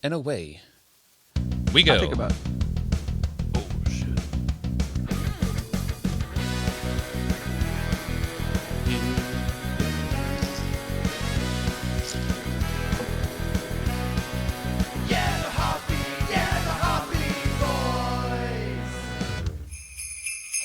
And away we go. I think about it. Oh, shit. Yeah, the Hoppy Boys.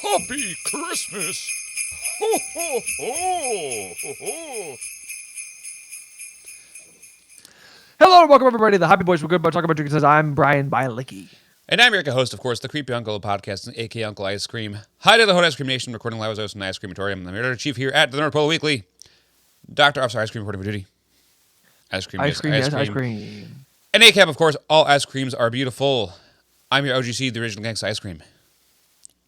Happy Christmas! Ho, ho, ho, ho, ho. Hello and welcome everybody to the Happy Boys. We're good about talking about drinking. Says I'm Brian Bialicki. And I'm your host, of course, the Creepy Uncle of Podcast, aka Uncle Ice Cream. Hi to the Hot Ice Cream Nation, recording live as from the Ice Creamatorium. I'm your chief here at the North Pole Weekly. Dr. Officer Ice Cream reporting for duty. Ice cream, Ice cream, yes, ice cream. And ACAB, of course, all ice creams are beautiful. I'm your OGC, the original gangsta ice cream.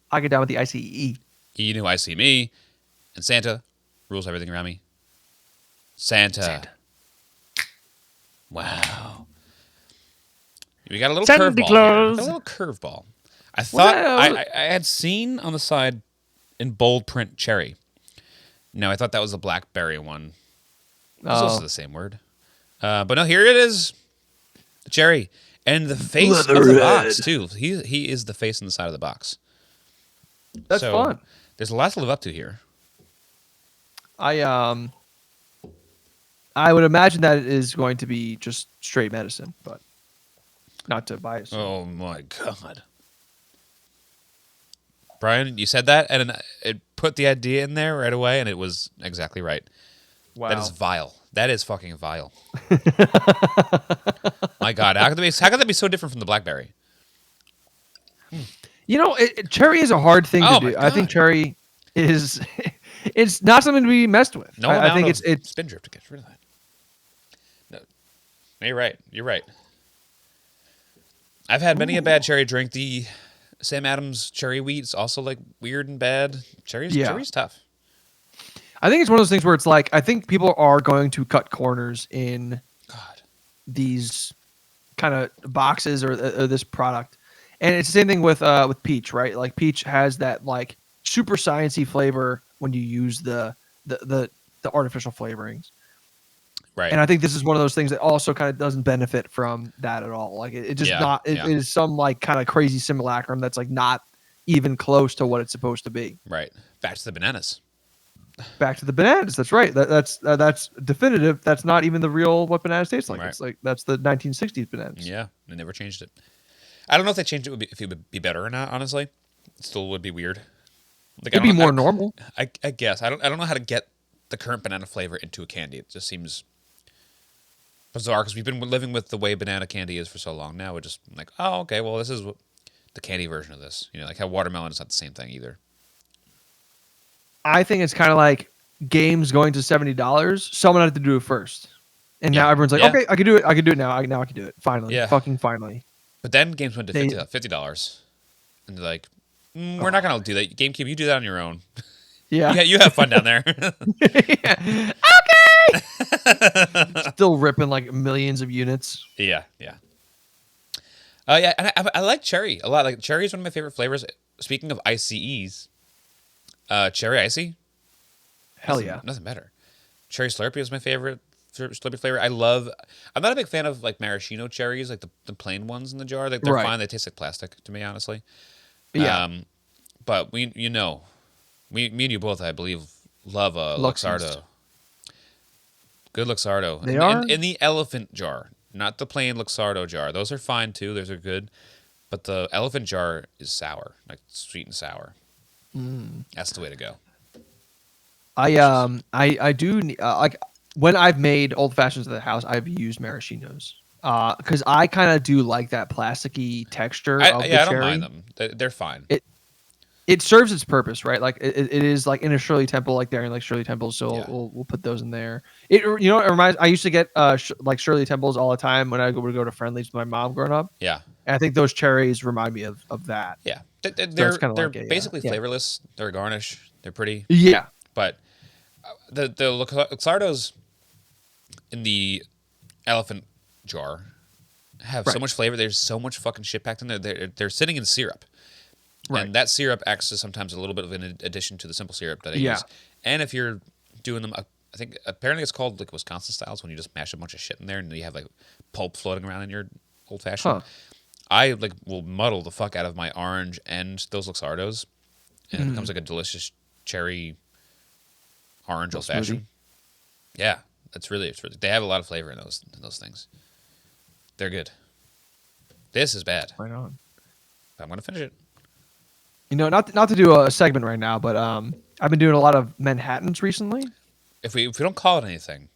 I get down with the ICE. You know I see me. And Santa rules everything around me. Santa. Wow. We got a little Santa curveball Claus. here. A little curveball. I thought Well- I had seen on the side in bold print cherry. No, I thought that was the blackberry one. It's also the same word. But no, here it is. Cherry. And the face of the box, too. He is the face on the side of the box. That's So, fun. There's a lot to live up to here. I would imagine that it is going to be just straight medicine, but not to bias. Oh my God. Brian, you said that, and it put the idea in there right away, and it was exactly right. Wow. That is vile. That is fucking vile. My God, how could that be so different from the blackberry? You know, cherry is a hard thing Oh to my do. I think God. cherry is it's not something to be messed with. No I amount think of it's spin drift to get rid of that. No, you're right. You're right. I've had many a bad cherry drink. The Sam Adams cherry wheat is also like weird and bad. Cherry's tough. I think it's one of those things where it's like I think people are going to cut corners in God. these kind of boxes or this product, and it's the same thing with peach, right? Like peach has that like super sciencey flavor when you use the artificial flavorings, Right. and I think this is one of those things that also kind of doesn't benefit from that at all. Like it just Yeah, it yeah. is some like kind of crazy simulacrum that's like not even close to what it's supposed to be. Right. Back to the bananas. Back to the bananas. That's right. That's definitive. That's not even the real what bananas taste like. Right. It's like that's the 1960s bananas. Yeah, they never changed it. I don't know if they changed it if it would be better or not. Honestly, it still would be weird. Like, It'd be more normal. I guess I don't know how to get the current banana flavor into a candy. It just seems bizarre because we've been living with the way banana candy is for so long now. We're just like, oh, okay, well, this is the candy version of this. You know, like how watermelon is not the same thing either. I think it's kind of like games going to $70. Someone had to do it first, and now Yeah. everyone's like, Yeah. okay, I can do it. I can do it now. Now I can do it. Finally, Yeah. fucking finally. But then games went to They- $50, and they're like, we're not gonna do that. GameCube, you do that on your own. Yeah. Yeah, you have fun down there. Okay. Still ripping like millions of units. Yeah, yeah. Yeah, and I like cherry a lot. Like cherry is one of my favorite flavors. Speaking of ICEs, cherry icy. Hell yeah. Nothing better. Cherry Slurpee is my favorite Slurpee flavor. I'm not a big fan of like maraschino cherries, like the plain ones in the jar. Like they're Right. fine. They taste like plastic to me, honestly. Yeah. But me and you both, I believe, love Luxardo. Luxardo. Good Luxardo. They are? In the elephant jar, not the plain Luxardo jar. Those are fine too. Those are good. But the elephant jar is sour, like sweet and sour. That's the way to go. I do like when I've made old fashions at the house, I've used maraschinos. Because I kind of do like that plasticky texture of the I cherry. don't mind them. They're fine. It serves its purpose, right? Like it is like in a Shirley Temple, like there in like Shirley Temple. So Yeah. we'll put those in there. It reminds. I used to get like Shirley Temples all the time when I would go to Friendlies with my mom growing up. Yeah. And I think those cherries remind me of that. Yeah. it's They're kinda like a, basically yeah. flavorless. They're a garnish. They're pretty. Yeah. But the Luxardos in the elephant jar have so Right. much flavor. There's so much fucking shit packed in there. They're sitting in syrup. Right. And that syrup acts as sometimes a little bit of an addition to the simple syrup that I Yeah. use. And if you're doing them, I think apparently it's called like Wisconsin styles when you just mash a bunch of shit in there and you have like pulp floating around in your old fashioned. Huh. I like will muddle the fuck out of my orange and those Luxardos, and it becomes like a delicious cherry orange old Little smoothie. fashioned. Yeah, it's really they have a lot of flavor in those things. They're good. This is bad. Right on. I'm gonna finish it. You know, not to do a segment right now, but I've been doing a lot of Manhattans recently. If we don't call it anything,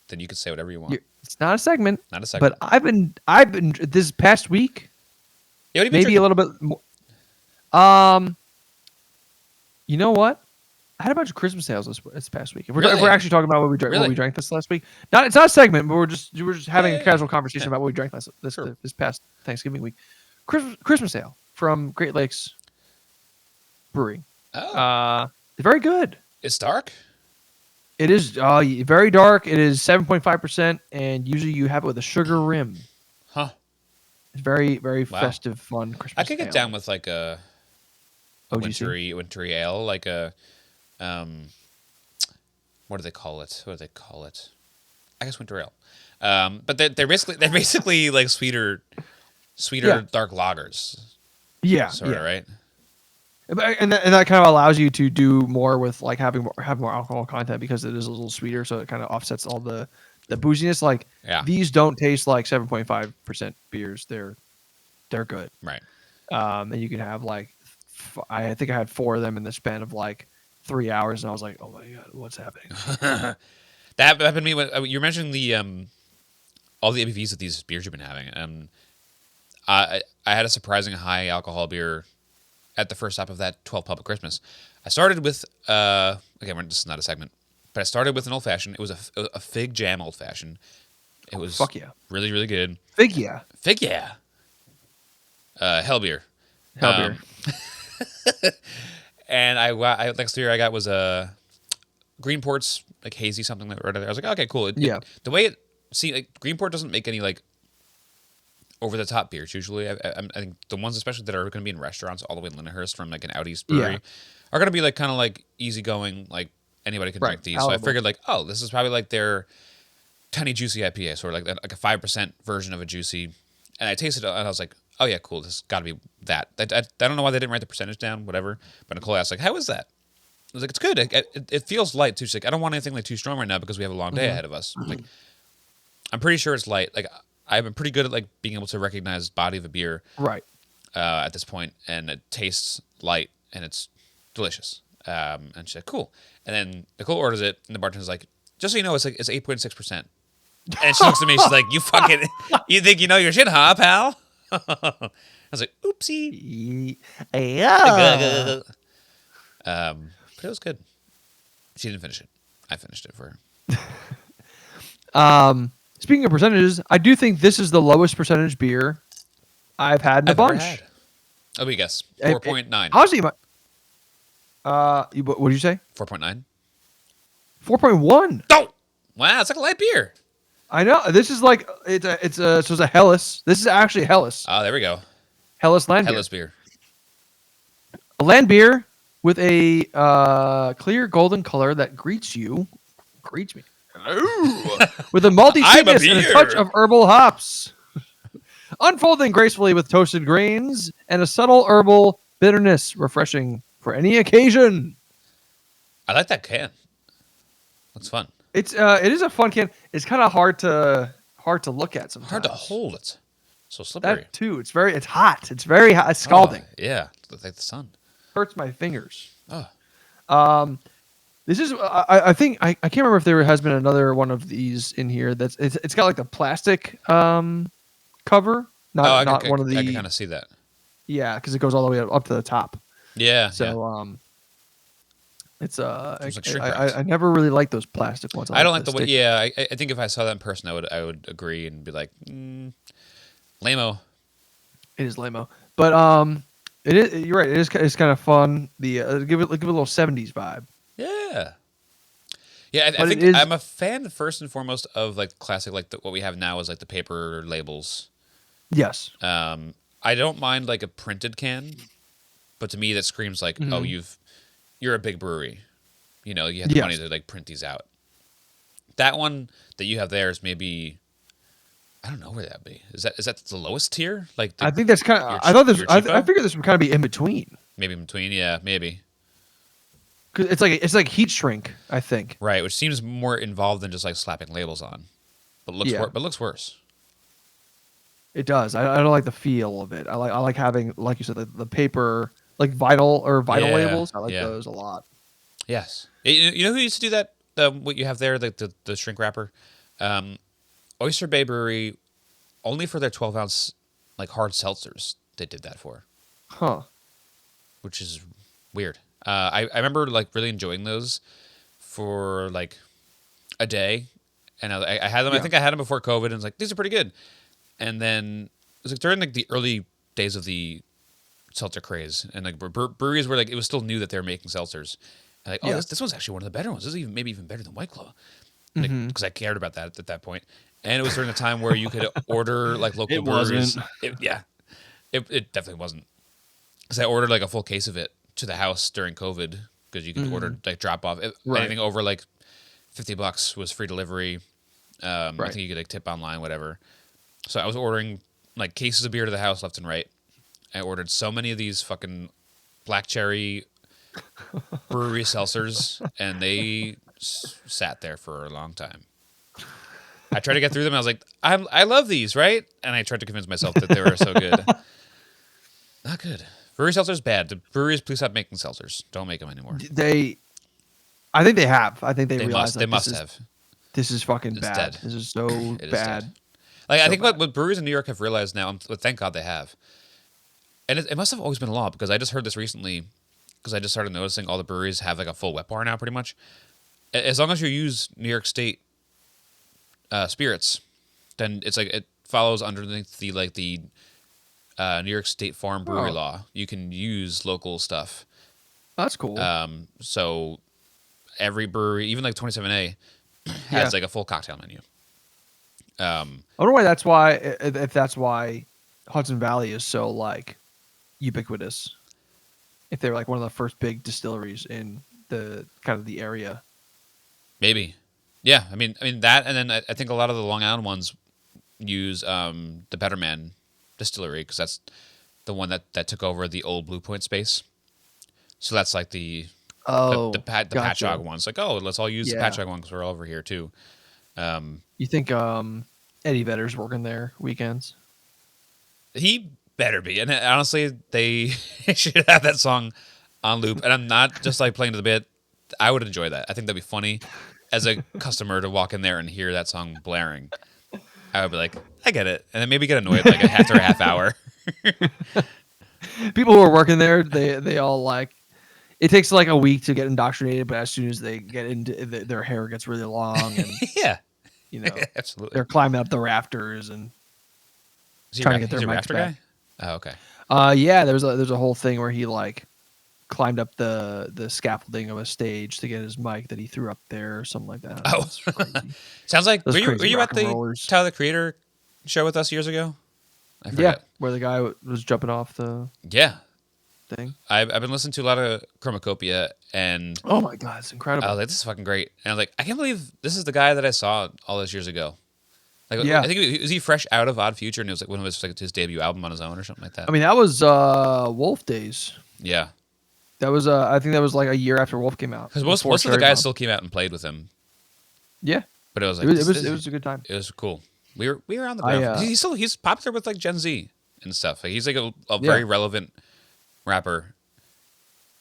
then you can say whatever you want. It's not a segment. Not a segment. But I've been this past week, Yeah, what have you been maybe a drinking? little bit more. You know what? I had a bunch of Christmas sales this past week. If we're Really? actually talking about what we drank, Really? what we drank this last week, it's not a segment, but we're just having a casual conversation Yeah. about what we drank Sure. this past Thanksgiving week. Christmas sale from Great Lakes Brewery. Oh, Very good. it's dark. It is very dark. It is 7.5%, and usually you have it with a sugar rim. Huh. It's very, very Wow. festive, fun Christmas. I could get ale. down with like a OGC. wintry ale, like a what do they call it? I guess winter ale. But they're basically like sweeter Yeah. dark lagers, Yeah, sort of, right? And that kind of allows you to do more with like have more alcohol content because it is a little sweeter, so it kind of offsets all the booziness. Like Yeah. these don't taste like 7.5% beers. They're good. Right. And you can have like I think I had 4 of them in the span of like 3 hours, and I was like, oh my god, what's happening? That happened to me when you were mentioning the all the ABVs of these beers you've been having. I had a surprising high alcohol beer at the first stop of that 12 Pub at Christmas. I started with again, this is not a segment, but I started with an old fashioned. It was a fig jam old fashioned. It was Fuck yeah. really, really good. Fig yeah. Fig yeah. Hell beer. Hell beer. And next year I got was a Greenport's like hazy something like right there. I was like, okay, cool. Yeah. The way like Greenport doesn't make any like over the top beers usually. I think the ones especially that are going to be in restaurants all the way in Lyndhurst from like an out east brewery Yeah. are going to be like kind of like easygoing, like anybody can Right. drink these. So I Palatable. figured like, oh, this is probably like their tiny juicy IPA, sort of like a 5% version of a juicy. And I tasted it and I was like, oh yeah, cool. This has got to be that. I don't know why they didn't write the percentage down, whatever. But Nicole asked like, how is that? I was like, it's good. It feels light too. She's like, I don't want anything like too strong right now because we have a long day ahead of us. Like, I'm pretty sure it's light. Like, I've been pretty good at like being able to recognize body of a beer Right. at this point, and it tastes light and it's delicious. And she's like, cool. And then Nicole orders it, and the bartender's like, just so you know, it's 8.6%. And she looks at me, she's like, you think you know your shit, huh, pal? I was like, oopsie. Yeah. But it was good. She didn't finish it. I finished it for her. Speaking of percentages, I do think this is the lowest percentage beer I've had in a I've never bunch. had. Oh, we guess. It- 4.9. Honestly, what did you say? 4.9. 4.1. Oh! Wow, it's like a light beer. I know. This is like it's a Hellas. This is actually Hellas. Oh, there we go. Hellas land Hellas beer. beer. A land beer with a clear golden color that greets me. Hello. With a malty I'm a sweetness and a beer. touch of herbal hops. Unfolding gracefully with toasted grains and a subtle herbal bitterness, refreshing for any occasion. I like that can. Looks fun. It is a fun can. It's kind of hard to look at sometimes. Hard to hold it. So slippery. That too. It's hot. It's very hot. It's scalding. Oh, yeah. It's like the sun. Hurts my fingers. Oh. This is I think I can't remember if there has been another one of these in here that's it's got like the plastic cover, not one of the I can kind of see that. yeah, because it goes all the way up to the top. Yeah. So it's Seems like shrink wraps. I never really liked those plastic ones. I don't like the way. stick. Yeah, I think if I saw that in person, I would agree and be like, lame-o. It is lame-o. But it is. You're right. It's kind of fun. The give it a little 70s vibe. Yeah. Yeah, I But think it is- I'm a fan first and foremost of like classic, like what we have now is like the paper labels. Yes. I don't mind like a printed can, but to me that screams like, oh, you're a big brewery. You know, you have the Yes. money to like print these out. That one that you have there is maybe I don't know where that'd be. Is that the lowest tier? Like I think that's kind of. your I thought this. your I cheapo? figured this would kind of be in between. Maybe in between. Yeah, maybe. 'Cause it's like heat shrink. I think. Right, which seems more involved than just like slapping labels on, but looks Yeah. but looks worse. It does. I don't like the feel of it. I like having, like you said, the paper, like vinyl Yeah, labels. I like yeah. those a lot. Yes. You know who used to do that? What you have there, like the shrink wrapper, Oyster Bay Brewery, only for their 12-ounce like hard seltzers. They did that for, Huh. which is weird. I remember like really enjoying those for like a day, and I had them. I Yeah. think I had them before COVID, and was like, these are pretty good. And then it was like during like the early days of the seltzer craze, and like breweries were like, it was still new that they were making seltzers. And like, oh, Yeah. this one's actually one of the better ones. This is maybe even better than White Claw, Mhm. because I cared about that at that point. And it was during the time where you could order like local It breweries. wasn't. It definitely wasn't. Because I ordered like a full case of it to the house during COVID, because you could order like drop off Right. anything over like $50 was free delivery. I Right. think you could like tip online, whatever. So I was ordering like cases of beer to the house left and right. I ordered so many of these fucking black cherry brewery seltzers, and they sat there for a long time. I tried to get through them. I was like, I love these, right? And I tried to convince myself that they were so good. Not good. Brewery seltzers bad. The breweries, please stop making seltzers. Don't make them anymore. I think they have. I think they, They realize must. They like, must have. This is fucking It's bad. dead. This is so It is bad. dead. Like I So think bad. what breweries in New York have realized now, and thank God they have, and it must have always been a law, because I just heard this recently, because I just started noticing all the breweries have like a full wet bar now, pretty much. As long as you use New York State spirits, then it's like it follows underneath the New York State Farm Brewery Oh. law. You can use local stuff. That's cool. So every brewery, even like 27A, has like a full cocktail menu. I wonder why that's why if that's why Hudson Valley is so like ubiquitous. If they're like one of the first big distilleries in the kind of the area. Maybe. Yeah, I mean that, and then I think a lot of the Long Island ones use the Better Man distillery, because that's the one that took over the old Blue Point space. So that's like the Gotcha. Patchogue ones. Like, oh, let's all use the Yeah. Patchogue one because we're all over here too. You think Eddie Vedder's working there weekends? He better be. And honestly, they should have that song on loop. And I'm not just like playing to the bit. I would enjoy that. I think that'd be funny as a customer to walk in there and hear that song blaring. I would be like, I get it. And then maybe get annoyed like after a half hour. People who are working there, they all like. It takes like a week to get indoctrinated, but as soon as they get into their hair gets really long, and Yeah, you know absolutely. they're climbing up the rafters and Is he trying a to get their he's a mics rapper back. guy? Oh, okay. Yeah, there's a whole thing where he like climbed up the scaffolding of a stage to get his mic that he threw up there or something like that. Oh. It's crazy. Sounds like Those were crazy you rock at and the rollers. Tyler the Creator show with us years ago? I Yeah, forget. where the guy was jumping off the Yeah. thing. I've been listening to a lot of Chromacopia, and Oh my god, it's incredible. I was like, this is fucking great. And I was like, I can't believe this is the guy that I saw all those years ago. Like, Yeah. I think was he fresh out of Odd Future, and it was like one of his debut album on his own or something like that. I mean, that was Wolf Days. Yeah, That was I think that was like a year after Wolf came out. because most before of the Cherry guys Bomb. still came out and played with him, Yeah, but it was like it this was a good time. it was cool. We were on the I, ground. He's popular with like Gen Z and stuff. Like, he's like a Yeah. very relevant rapper.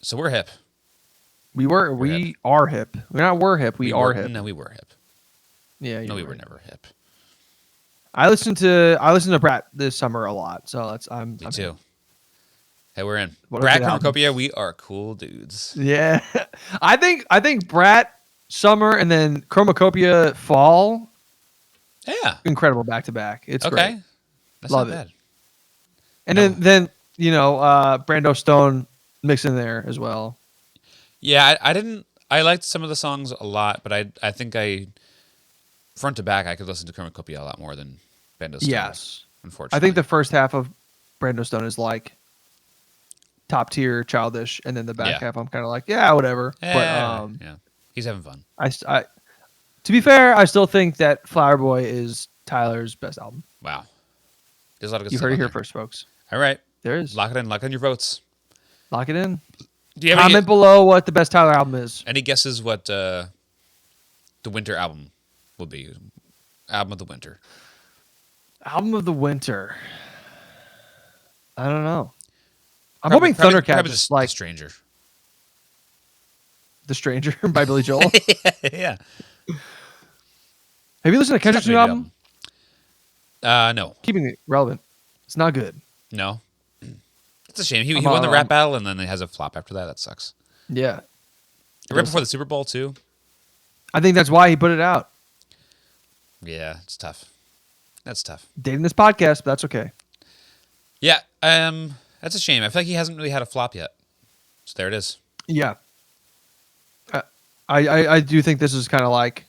So we're hip. We are hip. We're not we're hip. We are hip. No, we were hip. Yeah, No, you're we right. were never hip. I listened to Brat this summer a lot, so I'm Me too. Hey, we're in. What a Brad good album. Cornucopia, we are cool dudes. Yeah, I think Brat summer and then Chromacopia fall, Yeah. incredible back to back. It's Okay. great. That's Love not it. bad. And No. then Brando Stone mixed in there as well. Yeah, I liked some of the songs a lot, but I think front to back I could listen to Chromacopia a lot more than Bando Stone. Yes, Unfortunately. I think the first half of Brando Stone is like top tier childish, and then the back Yeah. half I'm kind of like whatever. But yeah. He's having fun. I to be fair, I still think that Flower Boy is Tyler's best album. Wow. There's a lot of good You stuff heard it on here there. first, folks. All right. There is. Lock it in. Lock in your votes. Lock it in. Do you have Comment below what the best Tyler album is. any guesses what the winter album will be? Album of the winter. Album of the winter. I don't know. I'm Probably- hoping probably- Thundercat probably just just like The Stranger. The Stranger by Billy Joel. Yeah. Have you listened to It's Kendrick's not a new big album? No. Keeping it relevant. It's not good. No. It's a shame. He I'm won the all- rap battle and then it has a flop after that. That sucks. Yeah. Right before the Super Bowl, too. I think that's why he put it out. Yeah, it's tough. That's tough. Dating this podcast, but that's okay. Yeah, that's a shame. I feel like he hasn't really had a flop yet. So there it is. Yeah. I do think this is kind of like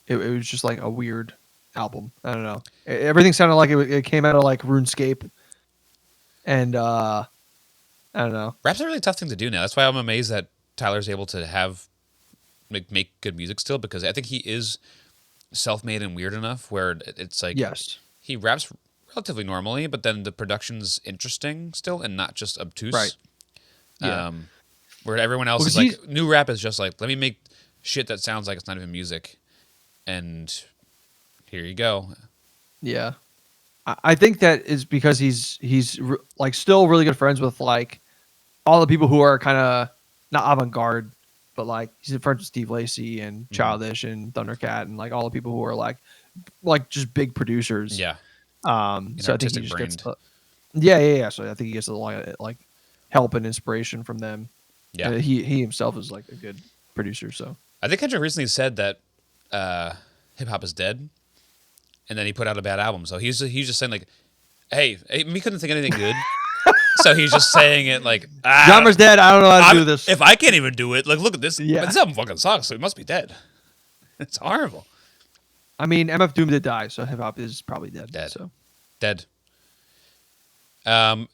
it was just like a weird album. I don't know. Everything sounded like it came out of like RuneScape, and I don't know. Rap's a really tough thing to do now. That's why I'm amazed that Tyler's able to make good music still, because I think he is self-made and weird enough where it's like Yes. he raps relatively normally, but then the production's interesting still and not just obtuse. Right. Yeah. Where everyone else Well, is 'cause like, new rap is just like, let me make shit that sounds like it's not even music, and here you go. Yeah. I think that is because he's like still really good friends with like all the people who are kind of not avant-garde, but like he's friends with Steve Lacy and Childish and Thundercat and like all the people who are like just big producers. Yeah. So I think he artistic just gets brained. yeah. So I think he gets a lot of like help and inspiration from them. Yeah. He himself is like a good producer. So I think Kendrick recently said that hip hop is dead, and then he put out a bad album. So he's just saying like, hey, we couldn't think of anything good. So he's just saying it like, genre's dead. I don't know how to do this. If I can't even do it, like, look at this. Yeah. This album fucking sucks. So it must be dead. It's horrible. I mean, MF Doom did die, so hip hop is probably dead. Dead. So Dead. I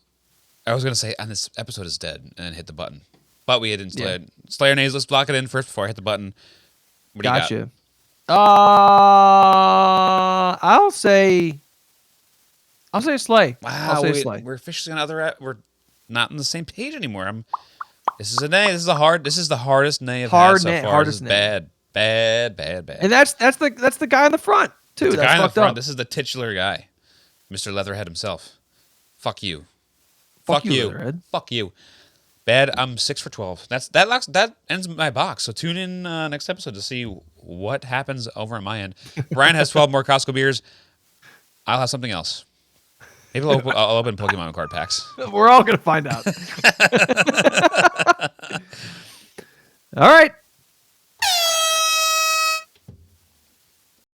was gonna say, and this episode is dead, and then hit the button, but we didn't. Yeah. Slayer names. Let's block it in first before I hit the button. What do you got? gotcha. I'll say Slay. I'll Wow, say Slay. we're officially on other. We're not on the same page anymore. This is a nay. This is the hardest nay I've had so far. Hardest This is nay. bad. And that's the guy in the front too. The That's guy in the fucked front. up. This is the titular guy, Mr. Leatherhead himself. Fuck you. Fuck you, Leatherhead. Fuck you. Bad. I'm 6 for 12. That ends my box. So tune in next episode to see what happens over on my end. Brian has 12 more Costco beers. I'll have something else. Maybe I'll open Pokemon card packs. We're all gonna find out. All right.